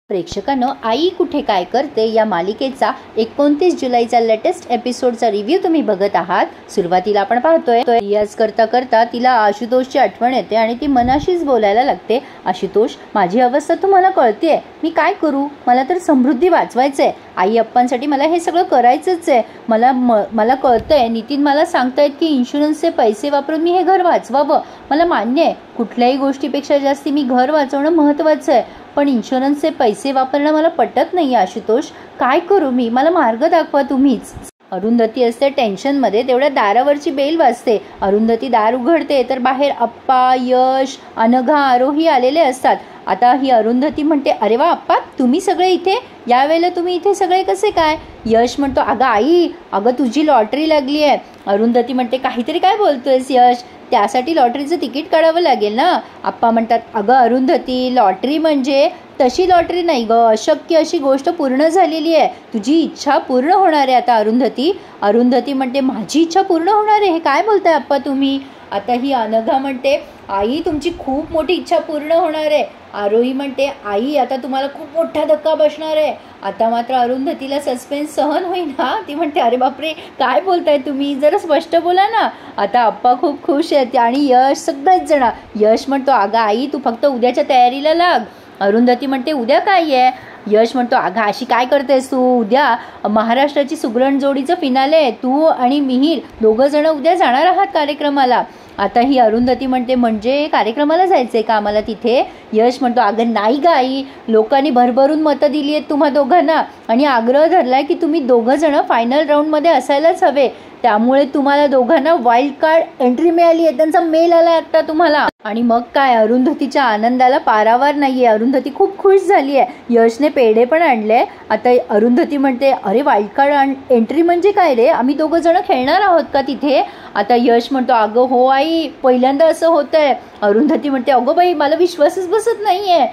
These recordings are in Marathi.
प्रेक्षकांनो, आई कुठे काय करते या मालिकेचा 29 जुलैचा लेटेस्ट एपिसोडचा रिव्ह्यू तुम्ही बघत आहात। सुरुवातीला आपण पाहतोय रियाज करता करता तिला आशुतोषची आठवण येते आणि ती मनाशीच बोलायला लागते। आशुतोष, माझी अवस्था तुम्हाला कळतेय, मी काय करू? मला तर समृद्धी वाचवायचंय। आई अप्पांसाठी मला हे सगळं करायचंच आहे। मला कळतंय, नितीन मला सांगतायत की इन्शुरन्सचे पैसे वापरून मी हे घर वाचवावं। मला मान्य आहे, कुठल्याही गोष्टीपेक्षा जास्ती मी घर वाचवणं महत्त्वाचं आहे, पण इन्शुरन्सचे पैसे वापरणं मला पटत नाही। आशुतोष, काय करू मी? मला मार्ग दाखवा तुम्हीच। अरुंधती असते टेन्शनमध्ये, तेवढ्या दारावरची बेल वाजते। अरुंधती दार उघडते तर बाहेर अप्पा, यश, अनघा, आरोही आलेले असतात। आता ही अरुंधती म्हणते, अरे वा अप्पा, तुम्ही सगळे इथे? यावेळेला तुम्ही इथे सगळे कसे काय? यश म्हणतो, अगं आई, अगं तुझी लॉटरी लागली आहे। अरुंधती म्हणते, काहीतरी काय बोलतोयस यश? त्यासाठी लॉटरीचं तिकीट काढावं लागेल ना? अप्पा म्हणतात, अगं अरुंधती, लॉटरी म्हणजे तशी लॉटरी नाही ग, अशक्य अशी गोष्ट पूर्ण झालेली आहे। तुझी इच्छा पूर्ण होणार आहे आता अरुंधती। अरुंधती म्हणते, माझी इच्छा पूर्ण होणार आहे? हे काय बोलताय अप्पा तुम्ही? आता ही अनघा म्हणते, आई तुमची खूप मोठी इच्छा पूर्ण होणार आहे। आरोही म्हणते, आई आता तुम्हाला खूप मोठा धक्का बसणार आहे। आता मात्र अरुंधतीला सस्पेन्स सहन होईना, ती म्हणते, अरे बापरे, काय बोलताय तुम्ही? जरा स्पष्ट बोला ना। आता अप्पा खूप खुश आहेत आणि यश, सगळेच जण। यश म्हणतो, अगं आई, तू फक्त उद्याच्या तयारीला लाग। अरुंधती म्हणते, उद्या काय आहे? यश म्हणतो, अगं अशी काय करतेस तू? उद्या महाराष्ट्राची सुगरण जोडीचं फिनाले आहे, तू आणि मिहीर दोघं जण उद्या जाणार आहात कार्यक्रमाला। आता ही अरुंधती म्हणते, म्हणजे कार्यक्रमाला जायचंय का आम्हाला तिथे? यश म्हणतो, अगं नाही ग आई, लोकांनी भरभरून मतं दिली आहेत तुम्हा दोघांना आणि आग्रह धरलाय की तुम्ही दोघं जण फायनल राऊंडमध्ये असायलाच हवे, त्यामुळे तुम्हाला दोघांना वाईल्ड कार्ड एंट्री मिळाली आहे, त्यांचा मेल आला आता तुम्हाला। आणि मग काय, अरुंधतीच्या आनंदाला पारावार नाहीये। अरुंधती खूप खुश झाली आहे। यशने पेढे पण आणले। आता अरुंधती म्हणते, अरे वाईल्ड कार्ड एंट्री म्हणजे काय रे? आम्ही दोघं जण खेळणार आहोत का तिथे? आता यश म्हणतो, अगं हो आई, पहिल्यांदा असं होतंय। अरुंधती म्हणते, अगो बाई, मला विश्वासच बसत नाहीये।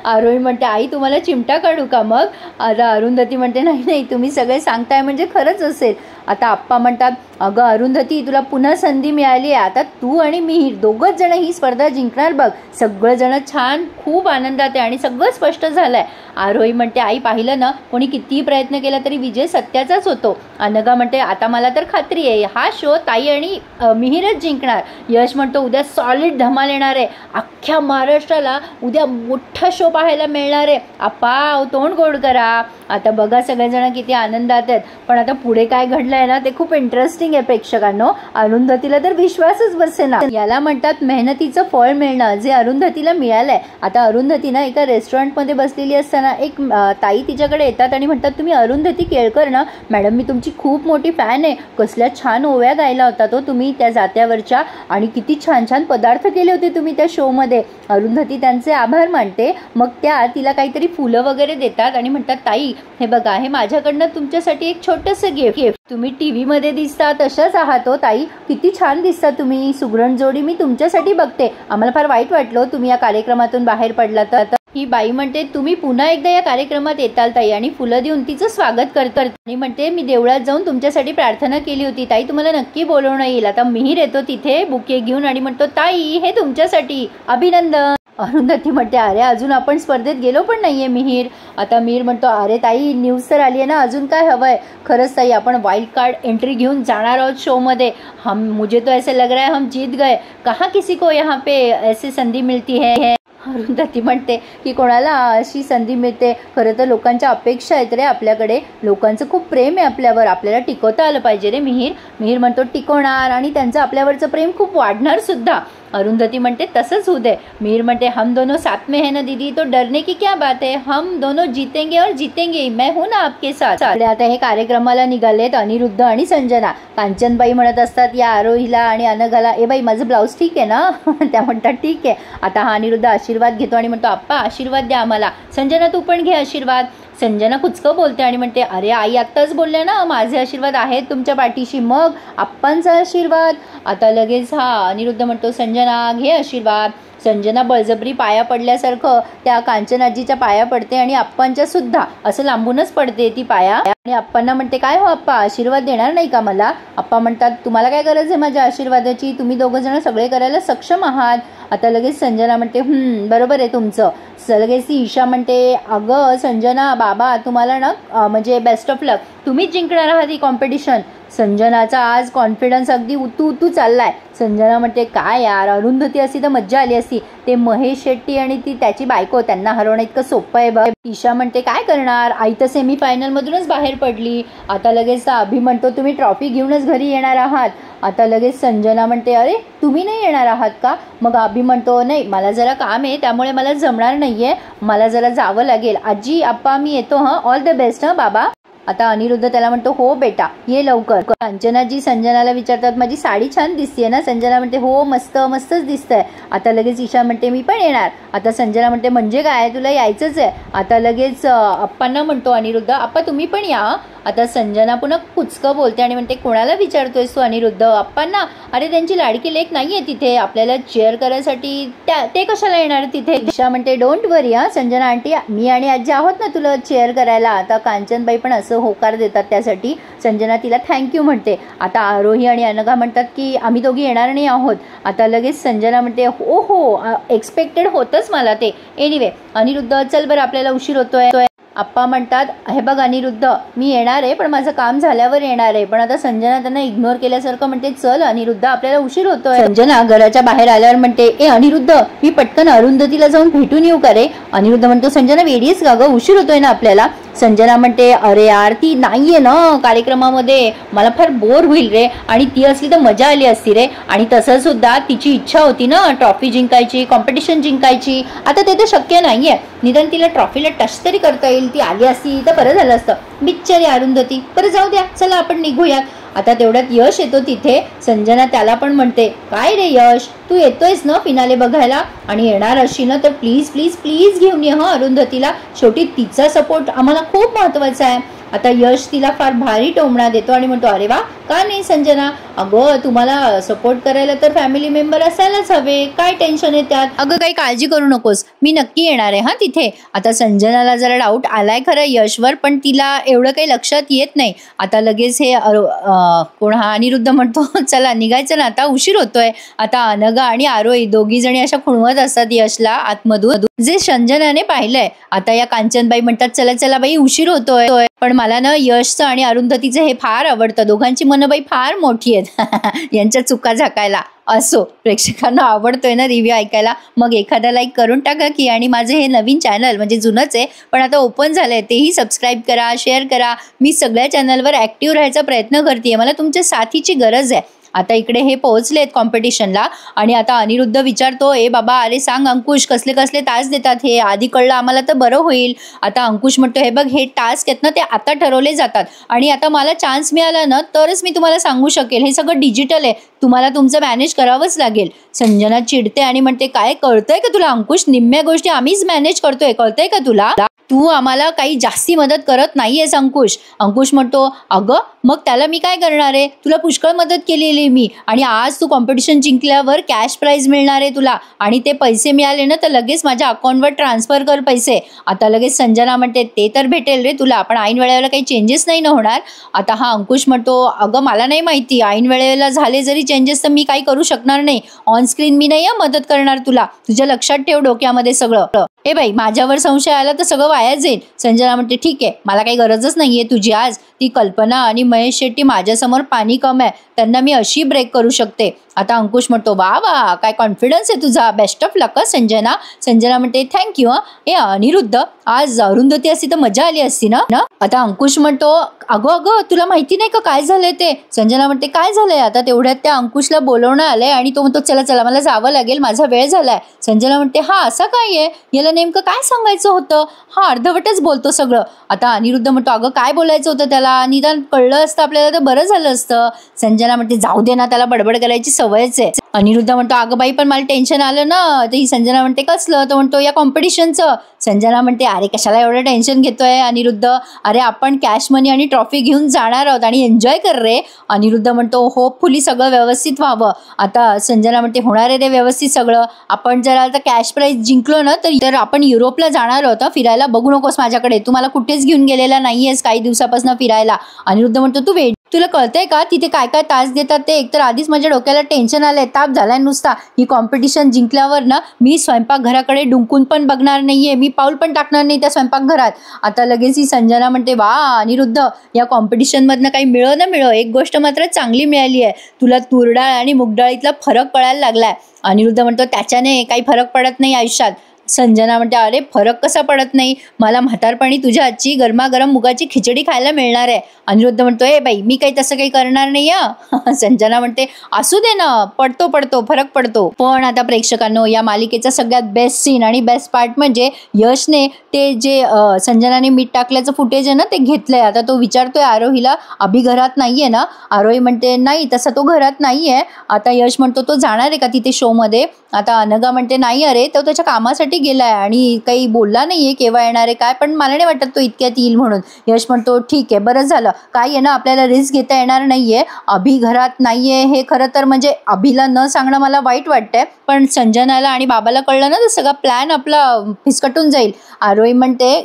आरोही म्हणते, आई तुम्हाला चिमटा काढू का मग? आता अरुंधती म्हणते, नाही नाही, तुम्ही सगळे सांगताय म्हणजे खरंच असेल। आता आप्पा म्हणतात, अगं अरुंधती, तुला पुन्हा संधी मिळाली आहे, आता तू आणि मिहीर दोघंच जण ही स्पर्धा जिंकणार बघ। सगळेजण छान, खूप आनंदात आहे आणि सगळं स्पष्ट झालंय। आरोही म्हणते, आई पाहिलं ना, कोणी कितीही प्रयत्न केला तरी विजय सत्याचाच होतो। अनघा म्हणते, आता मला तर खात्री आहे, हा शो ताई आणि मिहीरच जिंकणार। यश म्हणतो, उद्या सॉलिड धमाल येणार आहे, अख्ख्या महाराष्ट्राला उद्या मोठा शो पाहायला मिळणार आहे। आप्पा तोंड गोड करा। आता बघा सगळेजण किती आनंदात आहेत, पण आता पुढे काय घडलंय ना ते खूप इंटरेस्टिंग आहे प्रेक्षकांनो। अरुंधतीला तर विश्वासच बसेना। याला म्हणतात मेहनतीचं फळ मिळणं, जे अरुंधतीला मिळालंय। आता अरुंधती ना एका रेस्टॉरंटमध्ये बसलेली असताना एक ताई तिच्याकडे येतात आणि म्हणतात, तुम्ही अरुंधती केळकर ना? मॅडम, मी तुमची खूप मोठी फॅन आहे। कसल्या छान ओव्या गायला होता तो तुम्ही त्या जात्यावरच्या, आणि किती छान छान पदार्थ केले होते तुम्ही त्या शो मध्ये। अरुंधती त्यांचे आभार मानते। मग त्या तिला काहीतरी फुलं वगैरे देतात आणि म्हणतात, ताई हे बघा, हे माझ्याकडनं तुमच्यासाठी एक छोटंसं गिफ्ट। तुम्ही टीव्ही मध्ये दिसता तशाच आहात हो ताई, किती छान दिसता तुम्ही। सुगरण जोडी मी तुमच्यासाठी बघते। आम्हाला फार वाईट वाटलं तुम्ही या कार्यक्रमातून बाहेर पडला तर। ही बाई म्हणते, तुम्ही पुन्हा एकदा या कार्यक्रमात येताल ताई, आणि फुलं देऊन तिचं स्वागत करतात आणि म्हणते, मी देवळात जाऊन तुमच्यासाठी प्रार्थना केली होती ताई, तुम्हाला नक्की बोलवणं येईल। आता मिहीर येतो तिथे बुके घेऊन आणि म्हणतो, ताई हे तुमच्यासाठी, अभिनंदन। अरुंधती म्हणते, अरे अजून आपण स्पर्धेत गेलो पण नाहीये मिहीर। आता मिहीर म्हणतो, अरे ताई न्यूज तर आली आहे ना, अजून काय हवंय? खरंच ताई, आपण वाइल्ड कार्ड एंट्री घेऊन जाणार आहोत शो मध्ये। मुझे तो ऐसे लग रहा है हम जीत गए, कहाँ किसी को यहाँ पे ऐसी संधी मिळती है। अरुंधती म्हणते की कोणाला अशी संधी मिळते? खरं तर लोकांच्या अपेक्षा आहेत रे आपल्याकडे, लोकांचं खूप प्रेम आहे आपल्यावर, आपल्याला टिकवता आलं पाहिजे रे मिहीर। मिहीर म्हणतो, टिकवणार, आणि त्यांचं आपल्यावरचं प्रेम खूप वाढणार सुद्धा। अरुंधती म्हणते, तसंच होऊ दे। मिहीर म्हणते, हम दोनों साथ में है ना दीदी, तो डरने की क्या बात है, हम दोनों जीतेंगे और जीतेंगे, मैं हूं ना आपके साथ। आता हे कार्यक्रमाला निघालेत अनिरुद्ध आणि संजना। कांचनबाई म्हणत असतात या आरोहीला आणि अनघाला, ए बाई माझं ब्लाऊज ठीक आहे ना? त्या म्हणतात ठीक आहे। आता हा अनिरुद्ध आशीर्वाद घेतो आणि म्हणतो, आप्पा आशीर्वाद द्या आम्हाला। संजना तू पण घे आशीर्वाद। संजना कुचकं बोलते आणि म्हणते, अरे आई आत्ताच बोलल्या ना, माझे आशीर्वाद आहेत तुमच्या पाठीशी, मग आप्पांचा आशीर्वाद? आता लगेच हा अनिरुद्ध म्हणतो, संजना घे आशीर्वाद। संजना बळजबरी पाया पडल्यासारखं त्या कांचनाजीच्या पाया पडते आणि आप्पांच्या सुद्धा असं लांबूनच पडते ती पाया आणि आप्पांना म्हणते, काय हो आप्पा, आशीर्वाद देणार नाही का मला? आप्पा म्हणतात, तुम्हाला काय गरज आहे माझ्या आशीर्वादाची, तुम्ही दोघं जण सगळे करायला सक्षम आहात. आता लगेच संजना म्हणते, बरोबर आहे तुमचं. लगेच ती ईशा म्हणते, अगं संजना बाबा, तुम्हाला ना म्हणजे बेस्ट ऑफ लक, तुम्हीच जिंकणार आहात ही कॉम्पिटिशन. संजनाचा आज कॉन्फिडन्स अगदी उतू चाललाय. संजना म्हणते, काय यार, अरुंधती असती तर मज्जा आली असती. ते महेश शेट्टी आणि ती त्याची बायको, त्यांना हरवणं इतकं सोपं आहे बघ. ईशा म्हणते, काय करणार, आई तर सेमीफायनल मधूनच बाहेर पडली. आता लगेच अभि म्हणतो, तुम्ही ट्रॉफी घेऊनच घरी येणार आहात. आता लगेच संजना म्हणते, अरे तुम्ही नाही येणार आहात का? मग अभि म्हणतो, नाही मला जरा काम आहे त्यामुळे मला जमणार नाहीये, मला जरा जावं लागेल. आजी आप्पा मी येतो, ऑल द बेस्ट बाबा. आता अनिरुद्ध त्याला म्हणतो, हो बेटा ये लवकर. कांचनाजी संजनाला विचारतात, माझी साडी छान दिसतेय ना? संजना म्हणते, हो मस्तच दिसतंय. आता लगेच ईशा म्हणते, मी पण येणार. आता संजना म्हणते, म्हणजे काय, तुला यायचंच आहे? आता लगेच अप्पांना म्हणतो अनिरुद्ध, आप्पा तुम्ही पण या. आता संजना पुन्हा कुचकं बोलते आणि म्हणते, कोणाला विचारतोयस तू अनिरुद्ध? अप्पांना? अरे त्यांची लाडकी लेक नाहीये तिथे, आपल्याला चेअर करायसाठी ते कशाला येणार तिथे? ईशा म्हणते, डोंट वरी संजना आंटी, मी आणि आजी आहोत ना तुला चेअर करायला. आता कांचनबाई पण असं होकार देतात त्यासाठी. संजना तिला थँक्यू म्हणते. आता आरोही आणि अनघा म्हणतात की आम्ही दोघी येणार नाही आहोत. आता लगेच संजना म्हणते, हो एक्सपेक्टेड होतंच मला ते. एनिवे अनिरुद्ध, चल बरं आपल्याला उशीर होतोय. आप्पा म्हणतात, हे बघ अनिरुद्ध, मी येणार आहे पण माझं काम झाल्यावर येणार आहे. पण आता संजना त्यांना इग्नोर केल्यासारखं म्हणते, चल अनिरुद्ध आपल्याला उशीर होतोय. संजना घराच्या बाहेर आल्यावर म्हणते, ए अनिरुद्ध, मी पटकन अरुंधतीला जाऊन भेटून येऊ का रे? अनिरुद्ध म्हणतो, संजना वेडीच का ग, उशीर होतोय ना आपल्याला. संजना म्हणते, अरे यार ती नाहीये ना कार्यक्रमामध्ये, मला फार बोर होईल रे, आणि ती असली तर मजा आली असती रे. आणि तसं सुद्धा तिची इच्छा होती ना ट्रॉफी जिंकायची, कॉम्पिटिशन जिंकायची. आता ते तर शक्य नाहीये, निदान तिला ट्रॉफीला टच तरी करता येईल. ती आली असती तर बरं झालं असतं. बिचारी अरुंधती. बरं जाऊ द्या, चला आपण निघूयात. आता तेवढ्यात यश येतो तिथे. संजना त्याला पण म्हणते, काय रे यश, तू येतोयस ना फिनाले बघायला, आणि येणार असशील ना तर प्लीज प्लीज प्लीज घेऊन ये अरुंधतीला. शेवटी तिचा सपोर्ट आम्हाला खूप महत्वाचा आहे. आता यश तिला फार भारी टोमणा देतो आणि म्हणतो, अरे वा, का नाही संजना, अगं तुम्हाला सपोर्ट करायला तर फॅमिली मेंबर असायलाच हवे, काय टेन्शन आहे त्यात. अगं काही काळजी करू नकोस, मी नक्की येणार आहे तिथे. आता संजनाला जरा डाऊट आलाय खरं यशवर, पण तिला एवढं काही लक्षात येत नाही. आता लगेच हे अनिरुद्ध म्हणतो, चला निघायचं ना आता, उशीर होतोय. आता अनघा आणि आरोही दोघी जणी अशा खुणवत असतात यशला आतमधून, जे संजनाने पाहिलंय. आता या कांचनबाई म्हणतात, चला चला बाई उशीर होतोय. पण मला ना यशचं आणि अरुंधतीचं हे फार आवडतं, दोघांची मनबाई फार मोठी आहेत यांच्या चुका झाकायला. असो, प्रेक्षकांना आवडतोय ना रिव्ह्यू ऐकायला, मग एखादा लाईक करून टाका की. आणि माझे हे नवीन चॅनल म्हणजे जुनंच आहे पण आता ओपन झालंय, तेही सबस्क्राईब करा, शेअर करा. मी सगळ्या चॅनलवर ॲक्टिव्ह राहायचा प्रयत्न करते, मला तुमच्या साथीची गरज आहे. आता इकडे हे पोहोचलेत कॉम्पिटिशनला आणि आता अनिरुद्ध विचारतो, ए बाबा अरे सांग अंकुश, कसले कसले टास्क देतात हे, आधी कळलं आम्हाला तर बरं होईल. आता अंकुश म्हणतो, हे बघ हे टास्क आहेत ना ते आता ठरवले जातात आणि आता मला चान्स मिळाला ना तरच मी तुम्हाला सांगू शकेल, हे सगळं डिजिटल आहे, तुम्हाला तुमचं मॅनेज करावंच लागेल. संजना चिडते आणि म्हणते, काय कळतंय का तुला अंकुश, निम्म्या गोष्टी आम्हीच मॅनेज करतोय, कळतंय का तुला, तू आम्हाला काही जास्ती मदत करत नाहीयेस अंकुश. अंकुश म्हणतो, अगं मग त्याला मी काय करणार आहे, तुला पुष्कळ मदत केलेली मी, आणि आज तू कॉम्पिटिशन जिंकल्यावर कॅश प्राइज मिळणार आहे तुला, आणि ते पैसे मिळाले ना तर लगेच माझ्या अकाउंटवर ट्रान्सफर कर पैसे. आता लगेच संजना म्हणते, ते तर भेटेल रे तुला, पण ऐन वेळेला काही चेंजेस नाही ना होणार. आता हा अंकुश म्हणतो, अगं मला नाही माहिती, ऐन वेळेला झाले जरी चेंजेस तर मी काही करू शकणार नाही, ऑन स्क्रीन मी नाही मदत करणार तुला, तुझ्या लक्षात ठेव डोक्यामध्ये सगळं. ए बाई माझ्यावर संशय आला तर सगळं वाया जाईल. संजना म्हणते, ठीक आहे, मला काही गरजच नाहीये तुझी आज. ती कल्पना आणि महेश शेट्टी माझ्यासमोर पाणी कम आहे, त्यांना मी अशी ब्रेक करू शकते. आता अंकुश म्हणतो, वा वा काय कॉन्फिडन्स आहे तुझा, बेस्ट ऑफ लक संजना. संजना म्हणते, थँक्यू. ए अनिरुद्ध, आज अरुंधती असती तर मजा आली असती ना. आता अंकुश म्हणतो, अगं तुला माहिती नाही का काय झालंय ते. संजना म्हणते, काय झालंय. आता तेवढ्यात त्या अंकुशला बोलवणं आलंय आणि तो म्हणतो, चला चला मला जावं लागेल, माझा वेळ झालाय. संजना म्हणते, हा असं काय आहे, याला नेमकं काय सांगायचं होतं, हा अर्धवटच बोलतो सगळं. आता अनिरुद्ध म्हणतो, अगं काय बोलायचं होतं त्याला, निदान कळलं असतं आपल्याला तर बरं झालं असतं. संजना म्हणते, जाऊ दे ना, त्याला बडबड करायची सवय सवयच आहे. अनिरुद्ध म्हणतो अगं बाई पण मला टेन्शन आलं ना. तर ही संजना म्हणते कसलं. तर म्हणतो या कॉम्पिटिशनचं. संजना म्हणते अरे कशाला एवढं टेन्शन घेतोय अनिरुद्ध, अरे आपण कॅश मनी आणि ट्रॉफी घेऊन जाणार आहोत आणि एन्जॉय कर रे. अनिरुद्ध म्हणतो होपफुली सगळं व्यवस्थित व्हावं. आता संजना म्हणते होणार आहे ते व्यवस्थित सगळं. आपण जर आता कॅश प्राइज जिंकलो ना तर आपण युरोपला जाणार आहोत फिरायला. बघू नकोस माझ्याकडे, तू मला कुठेच घेऊन गेलेला नाहीयेस काही दिवसापासून फिरायला. अनिरुद्ध म्हणतो तू वेट, तुला कळतंय का तिथे काय काय तास देतात ते. एकतर आधीच माझ्या डोक्याला टेन्शन आलंय, ताप झालाय नुसता. ही कॉम्पिटिशन जिंकल्यावर ना मी स्वयंपाकघराकडे डुंकून पण बघणार नाहीये, मी पाऊल पण टाकणार नाही त्या स्वयंपाकघरात. आता लगेच ही संजना म्हणते वा अनिरुद्ध, या कॉम्पिटिशन मधनं काही मिळो ना मिळो, एक गोष्ट मात्र चांगली मिळाली आहे, तुला तुरडाळ आणि मुगडाळीतला फरक कळायला लागलाय. अनिरुद्ध म्हणतो त्याच्याने काही फरक पडत नाही आयुष्यात. संजना म्हणते अरे फरक कसा पडत नाही, मला म्हातारपणी तुझ्या हातची गरमागरम मुगाची खिचडी खायला मिळणार आहे. अनिरुद्ध म्हणतो ए बाई मी काही तसं काही करणार नाही या. संजना म्हणते असू दे ना, पडतो फरक पडतो. पण आता प्रेक्षकांनो, या मालिकेचा सगळ्यात बेस्ट सीन आणि बेस्ट पार्ट म्हणजे यशने ते जे संजनाने मीठ टाकल्याचं फुटेज आहे ना ते घेतलंय. आता तो विचारतोय आरोहीला अभि घरात नाहीये ना. आरोही म्हणते नाही तसा तो घरात नाहीये. आता यश म्हणतो तो जाणार आहे का तिथे शो मध्ये. आता अनघा म्हणते नाही अरे तो त्याच्या कामासाठी गेलाय आणि काही बोलला नाहीये केव्हा येणार आहे काय, पण मला नाही वाटत तो इतक्यात येईल म्हणून. यश म्हणतो ठीक आहे बरं झालं, काय आहे ना आपल्याला रिस्क घेता येणार नाहीये. अभि घरात नाहीये हे खरं तर म्हणजे अभिला न सांगणं मला वाईट वाटतंय, पण संजनाला आणि बाबाला कळलं ना तर सगळा प्लॅन आपला फिसकटून जाईल. आरोही म्हणते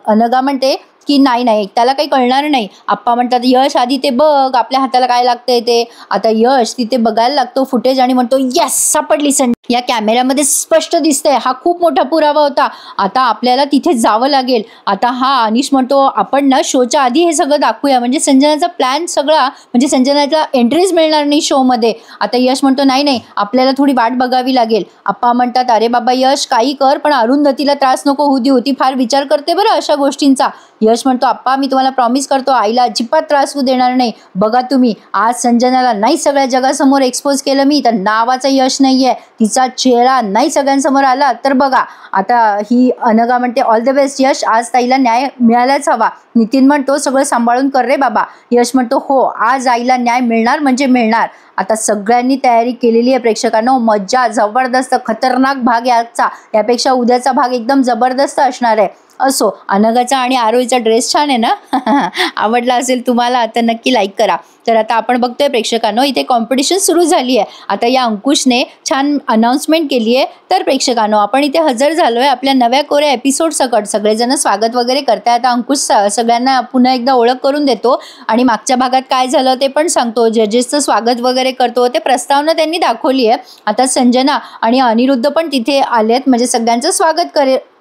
अनघा म्हणते की नाही त्याला काही कळणार नाही. आप्पा म्हणतात यश आधी ते बघ आपल्या हाताला काय लागतंय ते. आता यश तिथे बघायला लागतो फुटेज आणि म्हणतो यस सापडली संजना, या कॅमेऱ्यामध्ये स्पष्ट दिसतंय हा खूप मोठा पुरावा होता, आता आपल्याला तिथे जावं लागेल. आता हा अनिश म्हणतो आपण ना शोच्या आधी हे सगळं दाखवूया, म्हणजे संजनाचा प्लॅन सगळा, म्हणजे संजनाचा एंट्रीज मिळणार नाही शो मध्ये. आता यश म्हणतो नाही आपल्याला थोडी वाट बघावी लागेल. आप्पा म्हणतात अरे बाबा यश काही कर पण अरुंधतीला त्रास नको होऊ दे, होती फार विचार करते बरं अशा गोष्टींचा. यश म्हणतो आप्पा मी तुम्हाला प्रॉमिस करतो आईला अजिबात त्रास होऊ देणार नाही. बघा तुम्ही आज संजनाला नाही सगळ्या जगासमोर एक्सपोज केलं मी तर नावाचं यश नाहीये, तिचा चेहरा नाही सगळ्यांसमोर आला तर बघा. आता ही अनघा म्हणते ऑल द बेस्ट यश, आज ताईला न्याय मिळायलाच हवा. नितीन म्हणतो सगळं सांभाळून कर रे बाबा. यश म्हणतो हो आज आईला न्याय मिळणार म्हणजे मिळणार. आता सगळ्यांनी तयारी केलेली आहे प्रेक्षकांनो, मज्जा जबरदस्त खतरनाक भाग याचा, यापेक्षा उद्याचा भाग एकदम जबरदस्त असणार आहे. असो अनघाचा आणि आरोहीचा ड्रेस छान आहे ना. आवडला असेल तुम्हाला तर नक्की लाईक करा. तर आता आपण बघतोय प्रेक्षकांनो इथे कॉम्पिटिशन सुरू झाली आहे. आता या अंकुशने छान अनाउन्समेंट केली आहे. तर प्रेक्षकांनो आपण इथे हजर झालोय आपल्या नव्या कोऱ्या एपिसोड सकट. सगळेजण स्वागत वगैरे करताय. आता अंकुश सगळ्यांना पुन्हा एकदा ओळख करून देतो आणि मागच्या भागात काय झालं ते पण सांगतो. जजेसचं स्वागत वगैरे करतो, ते प्रस्तावना त्यांनी दाखवली आहे. आता संजना आणि अनिरुद्ध पण तिथे आलेत, म्हणजे सगळ्यांचं स्वागत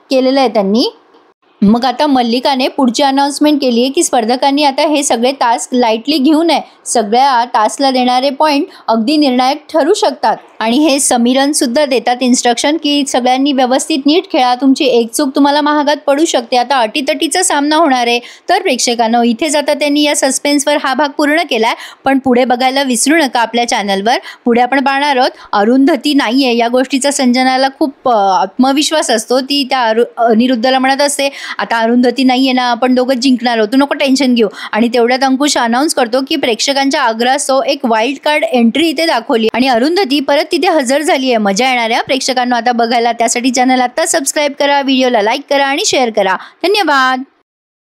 केलेलं आहे त्यांनी. मग आता मल्लिकाने पुढची अनाउन्समेंट केली आहे की स्पर्धकांनी आता हे सगळे टास्क लाईटली घेऊ नये. सगळ्या टास्कला देणारे पॉईंट अगदी निर्णायक ठरू शकतात आणि हे समीरन सुद्धा देतात इन्स्ट्रक्शन की सगळ्यांनी व्यवस्थित नीट खेळा, तुमची एक चूक तुम्हाला महागात पडू शकते. आता अटीतटीचा सामना होणार आहे. तर प्रेक्षकांनो इथेच आता त्यांनी या सस्पेन्सवर हा भाग पूर्ण केलाय, पण पुढे बघायला विसरू नका आपल्या चॅनलवर. पुढे आपण पाहणार आहोत अरुंधती नाहीये या गोष्टीचा संजनाला खूप आत्मविश्वास असतो. ती त्या अनिरुद्धला म्हणत असते आता अरुंधती नाहीये ना आपण दोघंच जिंकणार आहोत, तू नको टेन्शन घेऊ. आणि तेवढ्यात अंकुश अनाऊन्स करतो की प्रेक्षकांच्या आग्रहास्तव एक वाईल्ड कार्ड एंट्री इथे दाखवली आणि अरुंधती परत तिथे हजर झाली आहे. मजा येणार आहे प्रेक्षकांना आता बघायला. त्यासाठी चॅनल आता सबस्क्राईब करा, व्हिडिओला लाईक करा आणि शेअर करा. धन्यवाद.